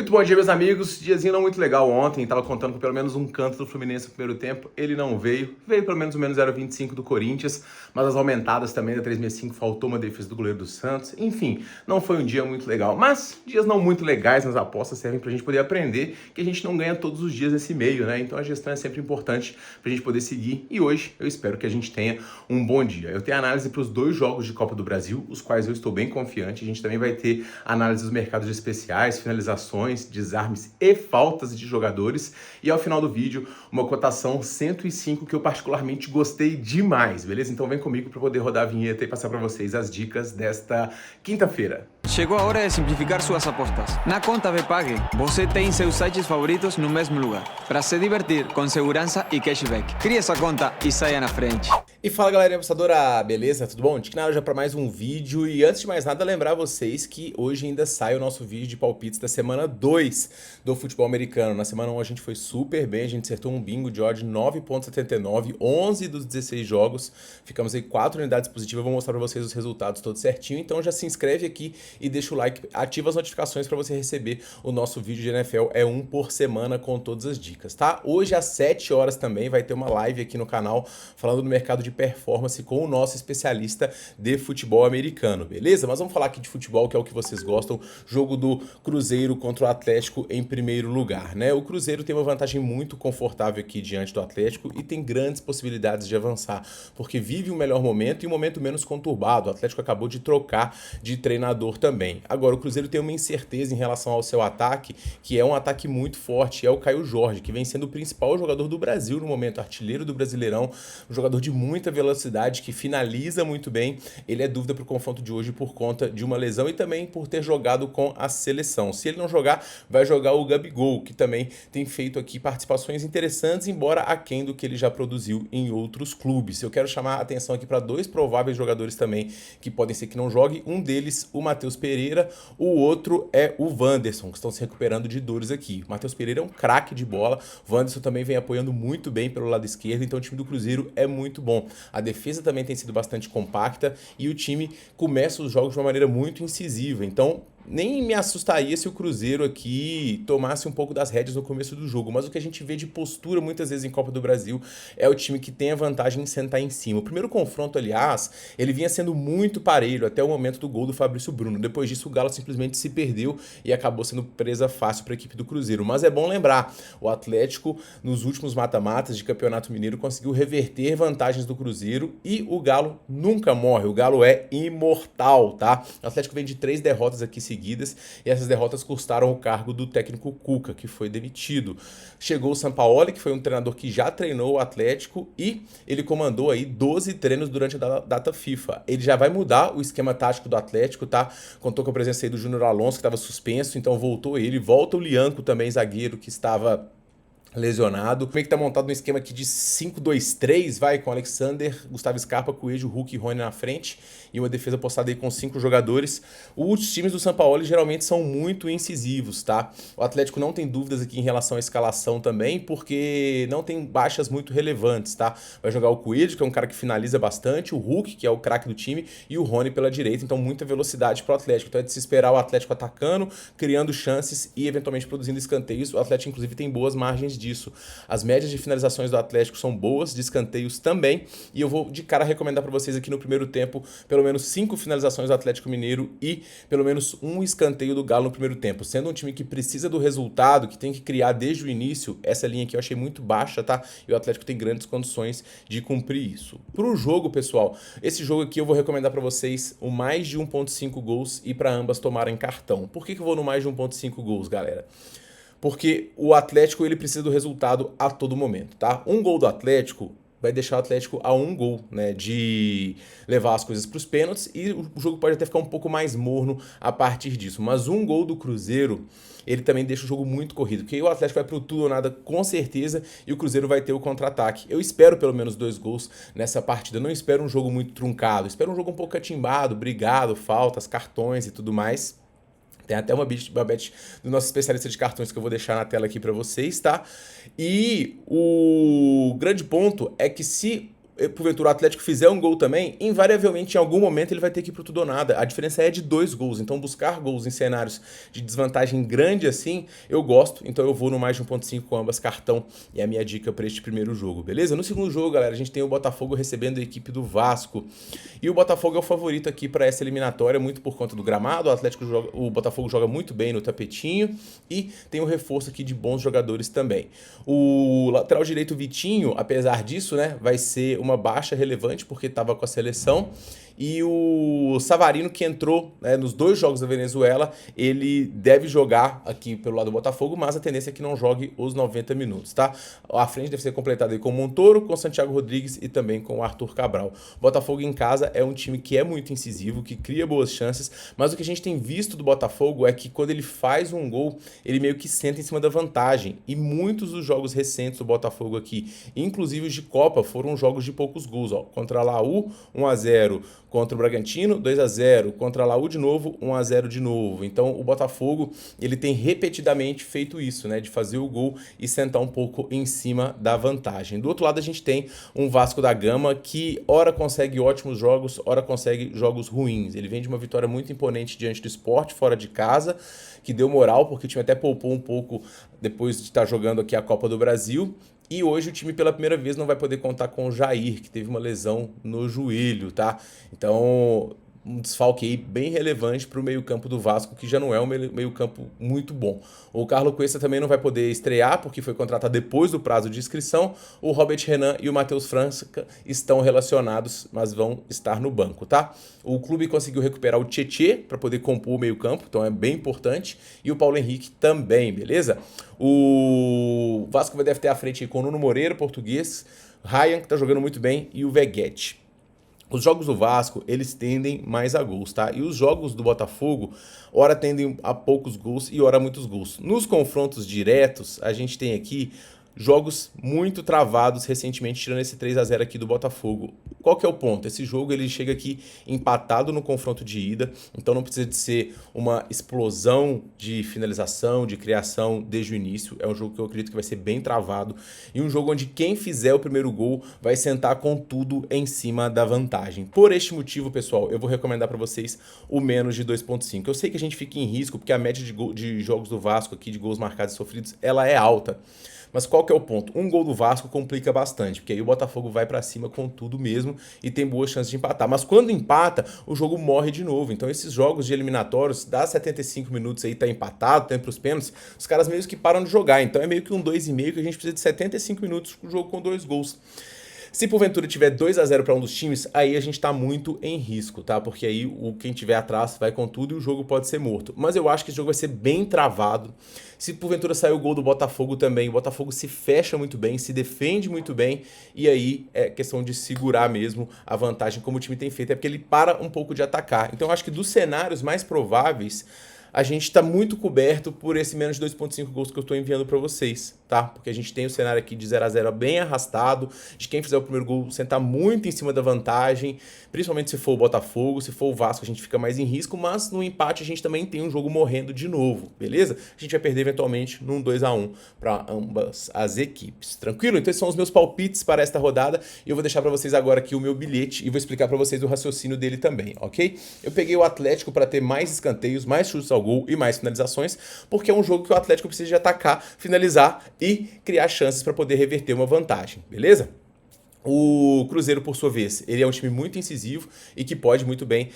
Muito bom dia, meus amigos. Diazinho não muito legal ontem. Tava contando com pelo menos um canto do Fluminense no primeiro tempo. Ele não veio. Veio pelo menos o menos 0,25 do Corinthians. Mas as aumentadas também da 365 faltou uma defesa do goleiro do Santos. Enfim, não foi um dia muito legal. Mas dias não muito legais nas apostas servem pra gente poder aprender que a gente não ganha todos os dias nesse meio, né? Então a gestão é sempre importante pra gente poder seguir. E hoje eu espero que a gente tenha um bom dia. Eu tenho análise para os dois jogos de Copa do Brasil, os quais eu estou bem confiante. A gente também vai ter análise dos mercados especiais, finalizações, desarmes e faltas de jogadores. E ao final do vídeo, uma cotação 105 que eu particularmente gostei demais, beleza? Então vem comigo para poder rodar a vinheta e passar para vocês as dicas desta quinta-feira. Chegou a hora de simplificar suas apostas. Na conta Bpag, você tem seus sites favoritos no mesmo lugar, para se divertir com segurança e cashback. Crie essa conta e saia na frente. E fala, galera apostadora, beleza? Tudo bom? Tiquinado já para mais um vídeo. E antes de mais nada, lembrar vocês que hoje ainda sai o nosso vídeo de palpites da semana 2 do futebol americano. Na semana 1 a gente foi super bem, a gente acertou um bingo de odd 9,79, 11 dos 16 jogos. Ficamos aí 4 unidades positivas, eu vou mostrar para vocês os resultados todos certinho. Então já se inscreve aqui e deixa o like, ativa as notificações para você receber o nosso vídeo de NFL. É um por semana com todas as dicas, tá? Hoje às 7 horas também vai ter uma live aqui no canal falando do mercado de performance com o nosso especialista de futebol americano, beleza? Mas vamos falar aqui de futebol, que é o que vocês gostam. Jogo do Cruzeiro contra o Atlético em primeiro lugar, né? O Cruzeiro tem uma vantagem muito confortável aqui diante do Atlético e tem grandes possibilidades de avançar, porque vive um melhor momento e um momento menos conturbado. O Atlético acabou de trocar de treinador também. Agora, o Cruzeiro tem uma incerteza em relação ao seu ataque, que é um ataque muito forte, é o Caio Jorge, que vem sendo o principal jogador do Brasil no momento, artilheiro do Brasileirão, um jogador de muita velocidade, que finaliza muito bem. Ele é dúvida para o confronto de hoje por conta de uma lesão e também por ter jogado com a seleção. Se ele não jogar, vai jogar o Gabigol, que também tem feito aqui participações interessantes, embora aquém do que ele já produziu em outros clubes. Eu quero chamar a atenção aqui para dois prováveis jogadores também que podem ser que não jogue. Um deles, o Matheus Pereira, o outro é o Wanderson, que estão se recuperando de dores aqui. O Matheus Pereira é um craque de bola, o Wanderson também vem apoiando muito bem pelo lado esquerdo, então o time do Cruzeiro é muito bom. A defesa também tem sido bastante compacta e o time começa os jogos de uma maneira muito incisiva, então nem me assustaria se o Cruzeiro aqui tomasse um pouco das rédeas no começo do jogo, mas o que a gente vê de postura muitas vezes em Copa do Brasil é o time que tem a vantagem em sentar em cima. O primeiro confronto, aliás, ele vinha sendo muito parelho até o momento do gol do Fabrício Bruno. Depois disso, o Galo simplesmente se perdeu e acabou sendo presa fácil para a equipe do Cruzeiro. Mas é bom lembrar, o Atlético, nos últimos mata-matas de Campeonato Mineiro, conseguiu reverter vantagens do Cruzeiro e o Galo nunca morre. O Galo é imortal, tá? O Atlético vem de 3 derrotas aqui seguidas, e essas derrotas custaram o cargo do técnico Cuca, que foi demitido. Chegou o Sampaoli, que foi um treinador que já treinou o Atlético e ele comandou aí 12 treinos durante a data FIFA. Ele já vai mudar o esquema tático do Atlético, tá? Contou com a presença aí do Júnior Alonso, que estava suspenso, então voltou ele, volta o Lianco também, zagueiro, que estava lesionado. Como é que tá montado um esquema aqui de 5-2-3, vai, com Alexander, Gustavo Scarpa, Coelho, Hulk e Rony na frente, e uma defesa postada aí com 5 jogadores. Os times do Sampaoli geralmente são muito incisivos, tá? O Atlético não tem dúvidas aqui em relação à escalação também, porque não tem baixas muito relevantes, tá? Vai jogar o Coelho, que é um cara que finaliza bastante, o Hulk, que é o craque do time, e o Rony pela direita, então muita velocidade pro Atlético. Então é de se esperar o Atlético atacando, criando chances e eventualmente produzindo escanteios. O Atlético inclusive tem boas margens disso. As médias de finalizações do Atlético são boas, de escanteios também, e eu vou de cara recomendar para vocês aqui no primeiro tempo pelo menos 5 finalizações do Atlético Mineiro e pelo menos um escanteio do Galo no primeiro tempo. Sendo um time que precisa do resultado, que tem que criar desde o início, essa linha aqui eu achei muito baixa, tá? E o Atlético tem grandes condições de cumprir isso. Pro jogo, pessoal, esse jogo aqui eu vou recomendar para vocês o mais de 1.5 gols e para ambas tomarem cartão. Por que eu vou no mais de 1.5 gols, galera? Porque o Atlético ele precisa do resultado a todo momento, tá? Um gol do Atlético vai deixar o Atlético a 1 gol, né, de levar as coisas para os pênaltis, e o jogo pode até ficar um pouco mais morno a partir disso. Mas um gol do Cruzeiro, ele também deixa o jogo muito corrido, porque aí o Atlético vai pro tudo ou nada com certeza e o Cruzeiro vai ter o contra-ataque. Eu espero pelo menos 2 gols nessa partida, eu não espero um jogo muito truncado, espero um jogo um pouco catimbado, brigado, faltas, cartões e tudo mais. Tem até uma bet do nosso especialista de cartões que eu vou deixar na tela aqui para vocês, tá? E o grande ponto é que se porventura o Atlético fizer um gol também, invariavelmente em algum momento ele vai ter que ir pro tudo ou nada. A diferença é de 2 gols, então buscar gols em cenários de desvantagem grande assim, eu gosto, então eu vou no mais de 1.5 com ambas cartão, e é a minha dica para este primeiro jogo, beleza? No segundo jogo, galera, a gente tem o Botafogo recebendo a equipe do Vasco, e o Botafogo é o favorito aqui para essa eliminatória, muito por conta do gramado. O Botafogo joga muito bem no tapetinho, e tem um reforço aqui de bons jogadores também. O lateral direito Vitinho, apesar disso, né, vai ser uma baixa relevante, porque estava com a seleção, e o Savarino, que entrou, né, nos 2 jogos da Venezuela, ele deve jogar aqui pelo lado do Botafogo, mas a tendência é que não jogue os 90 minutos, tá? A frente deve ser completada aí com o Montoro, com o Santiago Rodrigues e também com o Arthur Cabral. Botafogo em casa é um time que é muito incisivo, que cria boas chances, mas o que a gente tem visto do Botafogo é que quando ele faz um gol, ele meio que senta em cima da vantagem, e muitos dos jogos recentes do Botafogo aqui, inclusive os de Copa, foram jogos de poucos gols, ó. Contra a Laú, 1-0, contra o Bragantino, 2-0, contra a Laú de novo, 1-0 de novo. Então o Botafogo, ele tem repetidamente feito isso, né, de fazer o gol e sentar um pouco em cima da vantagem. Do outro lado a gente tem um Vasco da Gama que ora consegue ótimos jogos, ora consegue jogos ruins. Ele vem de uma vitória muito imponente diante do Sport fora de casa, que deu moral, porque o time até poupou um pouco depois de estar jogando aqui a Copa do Brasil. E hoje o time pela primeira vez não vai poder contar com o Jair, que teve uma lesão no joelho, tá? Então, um desfalque aí bem relevante para o meio-campo do Vasco, que já não é um meio-campo muito bom. O Carlos Cuesta também não vai poder estrear, porque foi contratado depois do prazo de inscrição. O Robert Renan e o Matheus França estão relacionados, mas vão estar no banco, tá? O clube conseguiu recuperar o Tietê para poder compor o meio-campo, então é bem importante. E o Paulo Henrique também, beleza? O Vasco deve ter à frente aí com o Nuno Moreira, português, Ryan, que está jogando muito bem, e o Veguete. Os jogos do Vasco, eles tendem mais a gols, tá? E os jogos do Botafogo, ora tendem a poucos gols e ora a muitos gols. Nos confrontos diretos, a gente tem aqui jogos muito travados recentemente, tirando esse 3-0 aqui do Botafogo. Qual que é o ponto? Esse jogo ele chega aqui empatado no confronto de ida, então não precisa de ser uma explosão de finalização, de criação desde o início. É um jogo que eu acredito que vai ser bem travado e um jogo onde quem fizer o primeiro gol vai sentar com tudo em cima da vantagem. Por este motivo, pessoal, eu vou recomendar para vocês o menos de 2.5. Eu sei que a gente fica em risco porque a média de jogos do Vasco aqui, de gols marcados e sofridos, ela é alta. Mas qual que é o ponto? Um gol do Vasco complica bastante, porque aí o Botafogo vai pra cima com tudo mesmo e tem boas chances de empatar. Mas quando empata, o jogo morre de novo. Então esses jogos de eliminatórios, dá 75 minutos aí, tá empatado, tá pros pênaltis, os caras meio que param de jogar. Então é meio que um 2,5 que a gente precisa de 75 minutos pro jogo com 2 gols. Se porventura tiver 2-0 para um dos times, aí a gente tá muito em risco, tá? Porque aí quem tiver atrás vai com tudo e o jogo pode ser morto. Mas eu acho que esse jogo vai ser bem travado. Se porventura sair o gol do Botafogo também, o Botafogo se fecha muito bem, se defende muito bem, e aí é questão de segurar mesmo a vantagem como o time tem feito, é porque ele para um pouco de atacar. Então eu acho que dos cenários mais prováveis, a gente está muito coberto por esse menos de 2.5 gols que eu estou enviando para vocês, tá? Porque a gente tem o cenário aqui de 0-0 bem arrastado, de quem fizer o primeiro gol sentar muito em cima da vantagem, principalmente se for o Botafogo, se for o Vasco a gente fica mais em risco, mas no empate a gente também tem um jogo morrendo de novo, beleza? A gente vai perder eventualmente num 2-1 para ambas as equipes, tranquilo? Então esses são os meus palpites para esta rodada e eu vou deixar para vocês agora aqui o meu bilhete e vou explicar para vocês o raciocínio dele também, ok? Eu peguei o Atlético para ter mais escanteios, mais chutes ao gol e mais finalizações, porque é um jogo que o Atlético precisa de atacar, finalizar e criar chances para poder reverter uma vantagem, beleza? O Cruzeiro, por sua vez, ele é um time muito incisivo e que pode muito bem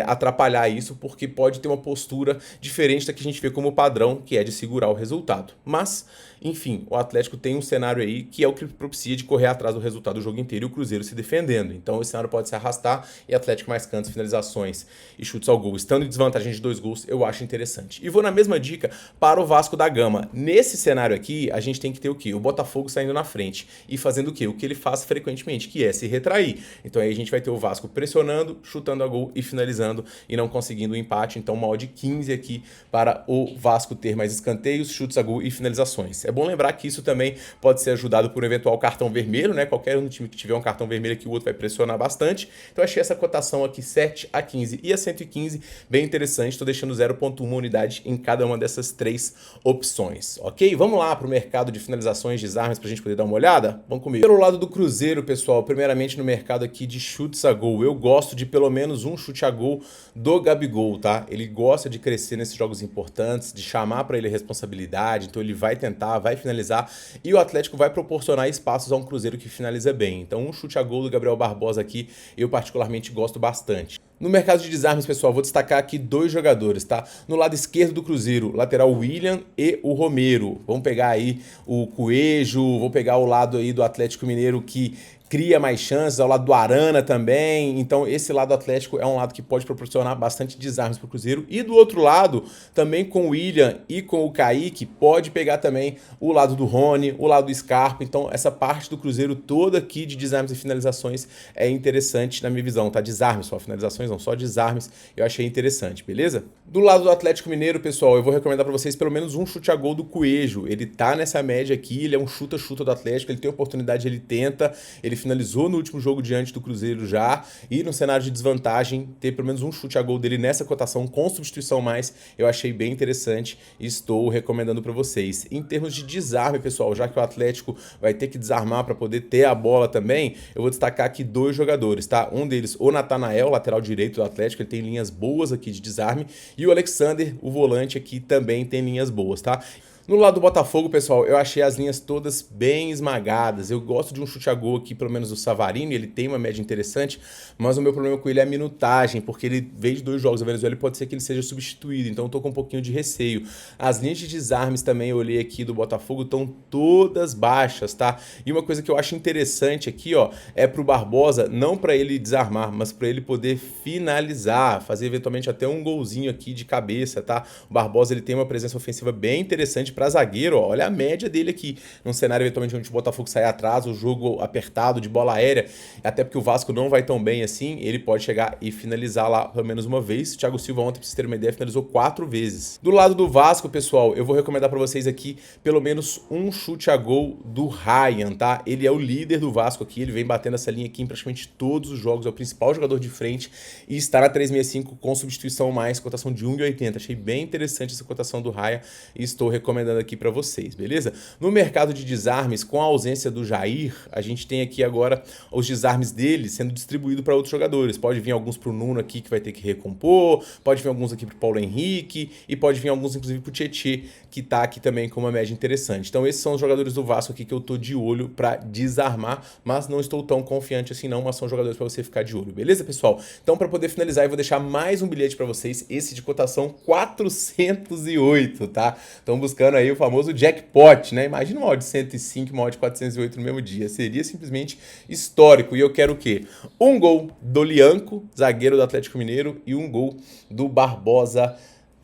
atrapalhar isso, porque pode ter uma postura diferente da que a gente vê como padrão, que é de segurar o resultado. Mas, enfim, o Atlético tem um cenário aí que é o que propicia de correr atrás do resultado do jogo inteiro e o Cruzeiro se defendendo. Então, esse cenário pode se arrastar e Atlético mais cantos, finalizações e chutes ao gol, estando em desvantagem de 2 gols, eu acho interessante. E vou na mesma dica para o Vasco da Gama. Nesse cenário aqui, a gente tem que ter o quê? O Botafogo saindo na frente e fazendo o quê? O que ele faz frequentemente, que é se retrair. Então aí a gente vai ter o Vasco pressionando, chutando a gol e finalizando e não conseguindo o empate. Então uma odd 15 aqui para o Vasco ter mais escanteios, chutes a gol e finalizações. É bom lembrar que isso também pode ser ajudado por um eventual cartão vermelho, né? Qualquer um time que tiver um cartão vermelho aqui, o outro vai pressionar bastante. Então achei essa cotação aqui 7 a 15 e a 115 bem interessante. Estou deixando 0.1 unidade em cada uma dessas 3 opções, ok? Vamos lá para o mercado de finalizações, desarmes, para a gente poder dar uma olhada? Vamos comigo. Pelo lado do Cruzeiro, Cruzeiro, pessoal, primeiramente no mercado aqui de chutes a gol. Eu gosto de pelo menos um chute a gol do Gabigol, tá? Ele gosta de crescer nesses jogos importantes, de chamar para ele responsabilidade, então ele vai tentar, vai finalizar e o Atlético vai proporcionar espaços a um Cruzeiro que finaliza bem. Então um chute a gol do Gabriel Barbosa aqui eu particularmente gosto bastante. No mercado de desarmes, pessoal, vou destacar aqui dois jogadores, tá? No lado esquerdo do Cruzeiro, lateral William e o Romero. Vamos pegar aí o Coelho, vou pegar o lado aí do Atlético Mineiro que cria mais chances, ao lado do Arana também. Então esse lado Atlético é um lado que pode proporcionar bastante desarmes para o Cruzeiro. E do outro lado, também com o William e com o Kaique, pode pegar também o lado do Rony, o lado do Scarpa. Então essa parte do Cruzeiro toda aqui de desarmes e finalizações é interessante na minha visão, tá? Desarmes, só finalizações não, só desarmes, eu achei interessante, beleza? Do lado do Atlético Mineiro, pessoal, eu vou recomendar para vocês pelo menos um chute a gol do Coelho. Ele tá nessa média aqui, ele é um chuta-chuta do Atlético, ele tem oportunidade, ele tenta, ele finalizou no último jogo diante do Cruzeiro já, e no cenário de desvantagem, ter pelo menos um chute a gol dele nessa cotação com substituição mais, eu achei bem interessante e estou recomendando para vocês. Em termos de desarme, pessoal, já que o Atlético vai ter que desarmar para poder ter a bola também, eu vou destacar aqui dois jogadores, tá? Um deles, o Natanael, lateral direito do Atlético, ele tem linhas boas aqui de desarme, e o Alexander, o volante aqui, também tem linhas boas, tá? No lado do Botafogo, pessoal, eu achei as linhas todas bem esmagadas. Eu gosto de um chute a gol aqui, pelo menos do Savarino, ele tem uma média interessante, mas o meu problema com ele é a minutagem, porque ele veio de 2 jogos da Venezuela e pode ser que ele seja substituído, então eu tô com um pouquinho de receio. As linhas de desarmes também, eu olhei aqui do Botafogo, estão todas baixas, tá? E uma coisa que eu acho interessante aqui, ó, é pro Barbosa, não para ele desarmar, mas para ele poder finalizar, fazer eventualmente até um golzinho aqui de cabeça, tá? O Barbosa, ele tem uma presença ofensiva bem interessante para zagueiro, ó, olha a média dele aqui, num cenário eventualmente onde o Botafogo sair atrás, o jogo apertado de bola aérea, até porque o Vasco não vai tão bem assim, ele pode chegar e finalizar lá pelo menos uma vez. O Thiago Silva ontem, pra vocês terem uma ideia, finalizou 4 vezes. Do lado do Vasco, pessoal, eu vou recomendar para vocês aqui pelo menos um chute a gol do Ryan, tá? Ele é o líder do Vasco aqui, ele vem batendo essa linha aqui em praticamente todos os jogos, é o principal jogador de frente e está na 365 com substituição mais, cotação de 1,80. Achei bem interessante essa cotação do Ryan e estou recomendando aqui para vocês, beleza? No mercado de desarmes, com a ausência do Jair, a gente tem aqui agora os desarmes dele sendo distribuído para outros jogadores. Pode vir alguns para o Nuno aqui que vai ter que recompor, pode vir alguns aqui para o Paulo Henrique e pode vir alguns inclusive para o Tietê, que tá aqui também com uma média interessante. Então esses são os jogadores do Vasco aqui que eu tô de olho para desarmar, mas não estou tão confiante assim não, mas são jogadores para você ficar de olho, beleza, pessoal? Então para poder finalizar, eu vou deixar mais um bilhete para vocês, esse de cotação 408, tá? Estão buscando aí o famoso jackpot, né? Imagina uma odd de 105 e uma odd de 408 no mesmo dia. Seria simplesmente histórico. E eu quero o quê? Um gol do Lianco, zagueiro do Atlético Mineiro, e um gol do Barbosa,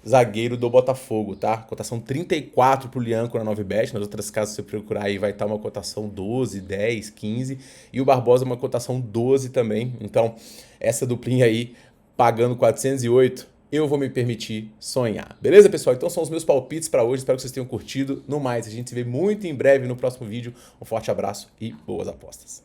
zagueiro do Botafogo, tá? Cotação 34 pro Lianco na 9bet. Nas outras casas, se você procurar aí, vai estar uma cotação 12, 10, 15. E o Barbosa uma cotação 12 também. Então, essa duplinha aí, pagando 408, eu vou me permitir sonhar. Beleza, pessoal? Então são os meus palpites para hoje. Espero que vocês tenham curtido. No mais, a gente se vê muito em breve no próximo vídeo. Um forte abraço e boas apostas.